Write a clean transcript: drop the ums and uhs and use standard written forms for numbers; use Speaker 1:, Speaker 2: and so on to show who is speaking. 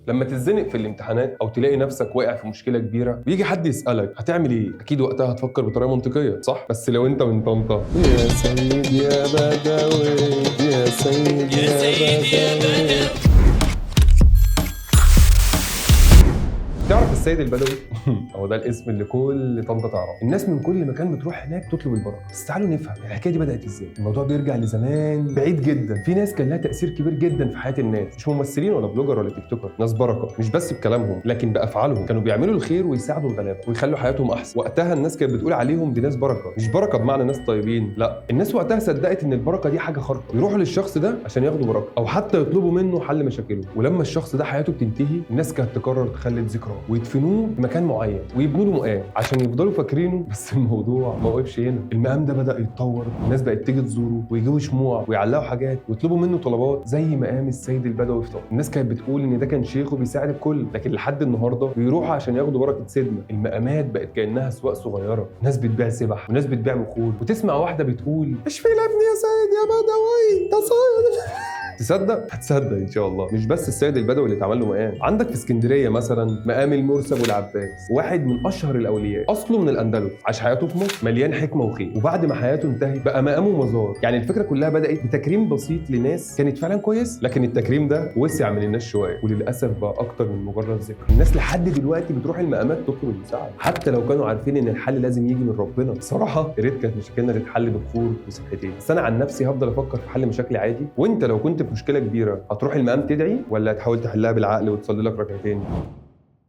Speaker 1: لما تتزنق في الامتحانات او تلاقي نفسك واقع في مشكله كبيره ويجي حد يسالك هتعمل ايه، اكيد وقتها هتفكر بطريقه منطقيه صح؟ بس لو انت من طنطا يا سيد يا بدوي يا سيد يا بدوي. تعرف السيد البدوي؟ هو ده الاسم اللي كل طنطا تعرفه. الناس من كل مكان بتروح هناك تطلب البركه. بس تعالوا نفهم الحكايه دي بدات ازاي. الموضوع بيرجع لزمان بعيد جدا. في ناس كان لها تاثير كبير جدا في حياه الناس، مش ممثلين ولا بلوجر ولا تيك توكر، ناس بركه مش بس بكلامهم لكن بافعالهم. كانوا بيعملوا الخير ويساعدوا الغلابه ويخلوا حياتهم احسن. وقتها الناس كانت بتقول عليهم دي ناس بركه، مش بركه بمعنى ناس طيبين، لا، الناس وقتها صدقت ان البركه دي حاجه خارقه، يروحوا للشخص ده عشان ياخدوا بركه او حتى يطلبوا منه حل مشاكلهم. ولما الشخص ده حياته بتنتهي الناس كانت تقرر تخلد ذكراه ويدفنوه في مكان معين ويبنوا له مقام عشان يفضلوا فاكرينه. بس الموضوع ما وقفش هنا، المقام ده بدا يتطور، الناس بقت تيجي تزوره ويجيبوا شموع ويعلقوا حاجات ويطلبوا منه طلبات زي مقام السيد البدوي في طنطا. الناس كانت بتقول ان ده كان شيخ وبيساعد الكل، لكن لحد النهارده بيروحوا عشان ياخدوا بركه سيدنا. المقامات بقت كانها اسواق صغيره، ناس بتبيع سبح وناس بتبيع بخور، وتسمع واحده بتقول اشفي لابني يا سيد يا بدوي ده صيد. تصدق؟ هتصدق ان شاء الله. مش بس السيد البدوي اللي اتعمل له مقام، عندك في اسكندريه مثلا مقام المرسي ابو العباس، واحد من اشهر الاولياء، اصله من الاندلس، عاش حياته في مصر مليان حكمه وخير، وبعد ما حياته انتهت بقى مقامه مزار. يعني الفكره كلها بدات بتكريم بسيط لناس كانت فعلا كويس، لكن التكريم ده وسع من الناس شويه وللاسف بقى اكتر من مجرد ذكر. الناس لحد دلوقتي بتروح المقامات تطلب المساعده حتى لو كانوا عارفين ان الحل لازم يجي من ربنا. بصراحه يا ريت كانت مشاكلنا تتحل بخور وصحتين. بس انا عن نفسي هفضل افكر في حل مشاكلي عادي. وانت لو كنت في مشكله كبيره هتروح المقام تدعي ولا هتحاول تحلها بالعقل وتصلي لك ركعتين؟